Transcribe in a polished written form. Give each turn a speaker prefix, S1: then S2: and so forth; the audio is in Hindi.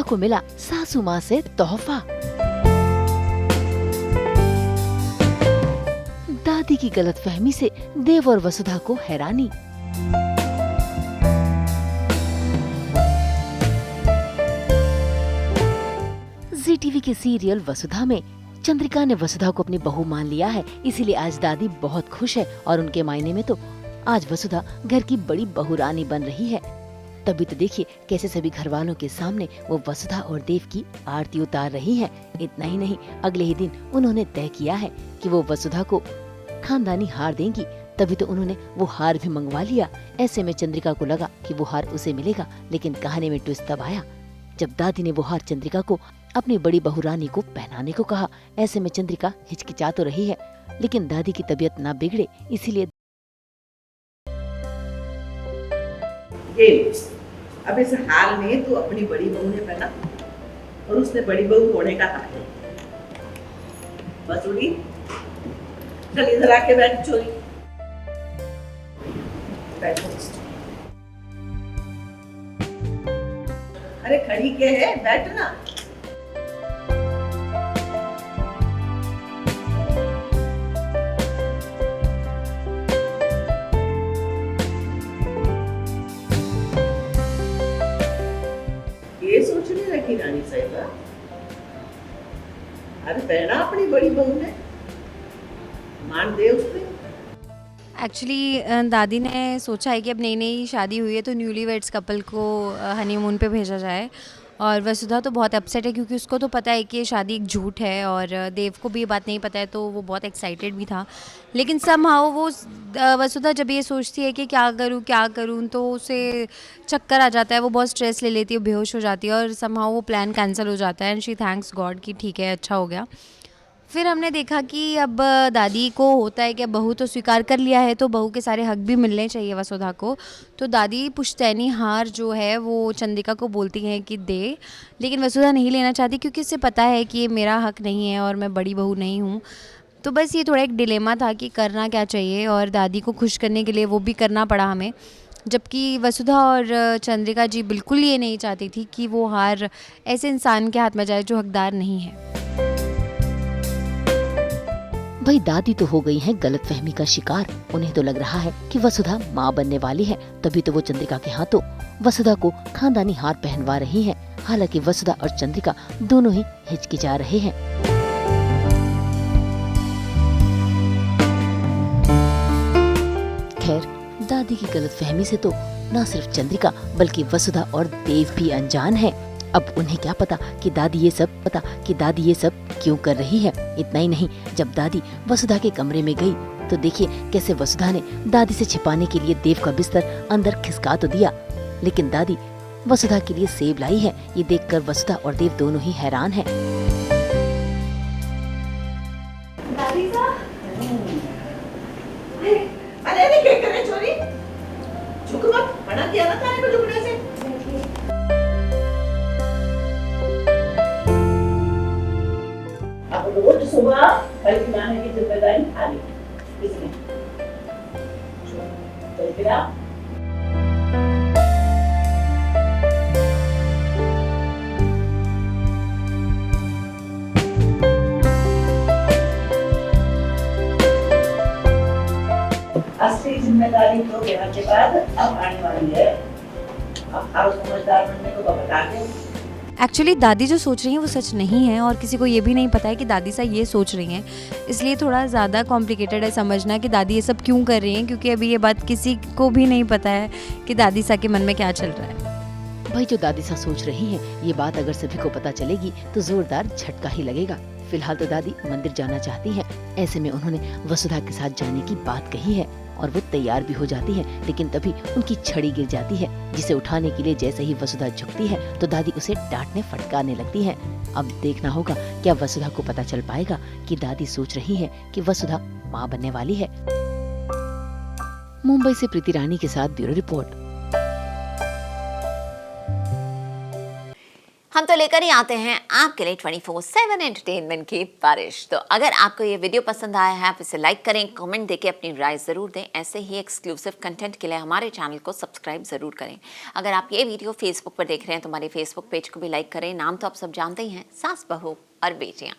S1: को मिला सासू माँ से तोहफा। दादी की गलतफहमी से देव और वसुधा को हैरानी। जी टीवी के सीरियल वसुधा में चंद्रिका ने वसुधा को अपनी बहू मान लिया है, इसीलिए आज दादी बहुत खुश है और उनके मायने में तो आज वसुधा घर की बड़ी बहुरानी बन रही है। तभी तो देखिए कैसे सभी घर वालों के सामने वो वसुधा और देव की आरती उतार रही हैं। इतना ही नहीं, अगले ही दिन उन्होंने तय किया है कि वो वसुधा को खानदानी हार देंगी। तभी तो उन्होंने वो हार भी मंगवा लिया। ऐसे में चंद्रिका को लगा कि वो हार उसे मिलेगा, लेकिन कहानी में ट्विस्ट तब आया जब दादी ने वो हार चंद्रिका को अपनी बड़ी बहू रानी को पहनाने को कहा। ऐसे में चंद्रिका हिचकिचा तो रही है, लेकिन दादी की तबीयत ना बिगड़े इसीलिए
S2: अब इस हार में तो अपनी बड़ी बहू ने पहना और उसने बड़ी बहू होने का हार है। बसुड़ी चल इधर आके बैठ चोरी। बैठो। अरे खड़ी के है, बैठना। ये सोचने लगी रानी साहिबा, अरे पहना अपनी बड़ी बहू ने, मान दे उसने।
S3: एक्चुअली दादी ने सोचा है कि अब नई नई शादी हुई है तो न्यूली वेड्स कपल को हनीमून पे भेजा जाए। और वसुधा तो बहुत अपसेट है क्योंकि उसको तो पता है कि ये शादी एक झूठ है और देव को भी ये बात नहीं पता है, तो वो बहुत एक्साइटेड भी था। लेकिन समहाउ वो वसुधा जब ये सोचती है कि क्या करूँ तो उसे चक्कर आ जाता है, वो बहुत स्ट्रेस ले लेती है, बेहोश हो जाती है और समहाउ वो प्लान कैंसिल हो जाता है एंड शी थैंक्स गॉड कि ठीक है अच्छा हो गया। फिर हमने देखा कि अब दादी को होता है कि अब बहू तो स्वीकार कर लिया है तो बहू के सारे हक भी मिलने चाहिए वसुधा को। तो दादी पुश्तैनी हार जो है वो चंद्रिका को बोलती हैं कि दे, लेकिन वसुधा नहीं लेना चाहती क्योंकि उससे पता है कि ये मेरा हक नहीं है और मैं बड़ी बहू नहीं हूँ। तो बस ये थोड़ा एक डिलेमा था कि करना क्या चाहिए और दादी को खुश करने के लिए वो भी करना पड़ा हमें। जबकि वसुधा और चंद्रिका जी बिल्कुल ये नहीं चाहती थी कि वो हार ऐसे इंसान के हाथ में जाए जो हकदार नहीं है।
S1: भाई दादी तो हो गई है गलतफहमी का शिकार। उन्हें तो लग रहा है कि वसुधा माँ बनने वाली है, तभी तो वो चंद्रिका के हाथों वसुधा को खानदानी हार पहनवा रही है। हालांकि वसुधा और चंद्रिका दोनों ही हिचकिचा रहे हैं। खैर, दादी की गलतफहमी से तो न सिर्फ चंद्रिका बल्कि वसुधा और देव भी अनजान है। अब उन्हें क्या पता कि दादी ये सब क्यों कर रही है। इतना ही नहीं, जब दादी वसुधा के कमरे में गई तो देखिए कैसे वसुधा ने दादी से छिपाने के लिए देव का बिस्तर अंदर खिसका तो दिया, लेकिन दादी वसुधा के लिए सेब लाई है। ये देखकर वसुधा और देव दोनों ही हैरान हैं।
S2: अरे क्या करे चोरी, झुक मत, मना किया ना खाने को झुकने से। अब रोज सुबह फल खिलाने की जिम्मेदारी खाली किसने? चल फिरा। असली जिम्मेदारी तो यहाँ के बाद अब आने वाली है। अब हर समझदार बनने को तो बता के।
S3: एक्चुअली दादी जो सोच रही हैं वो सच नहीं है और किसी को ये भी नहीं पता है कि दादी सा ये सोच रही हैं, इसलिए थोड़ा ज़्यादा कॉम्प्लिकेटेड है समझना कि दादी ये सब क्यों कर रही हैं, क्योंकि अभी ये बात किसी को भी नहीं पता है कि दादी सा के मन में क्या चल रहा है।
S1: भाई जो दादी सा सोच रही हैं, ये बात अगर सभी को पता चलेगी तो जोरदार झटका ही लगेगा। फिलहाल तो दादी मंदिर जाना चाहती है। ऐसे में उन्होंने वसुधा के साथ जाने की बात कही है और वो तैयार भी हो जाती है, लेकिन तभी उनकी छड़ी गिर जाती है, जिसे उठाने के लिए जैसे ही वसुधा झुकती है तो दादी उसे डांटने फटकारने लगती है। अब देखना होगा क्या वसुधा को पता चल पाएगा कि दादी सोच रही है कि वसुधा माँ बनने वाली है। मुंबई से प्रीति रानी के साथ ब्यूरो रिपोर्ट।
S4: हम तो तो लेकर ही आते हैं आपके लिए 24/7 एंटरटेनमेंट की बारिश। तो अगर आपको ये वीडियो पसंद आया है आप इसे लाइक करें, कमेंट देके अपनी राय ज़रूर दें। ऐसे ही एक्सक्लूसिव कंटेंट के लिए हमारे चैनल को सब्सक्राइब ज़रूर करें। अगर आप ये वीडियो फेसबुक पर देख रहे हैं तो हमारे फेसबुक पेज को भी लाइक करें। नाम तो आप सब जानते ही हैं, सास बहू और बेटियाँ।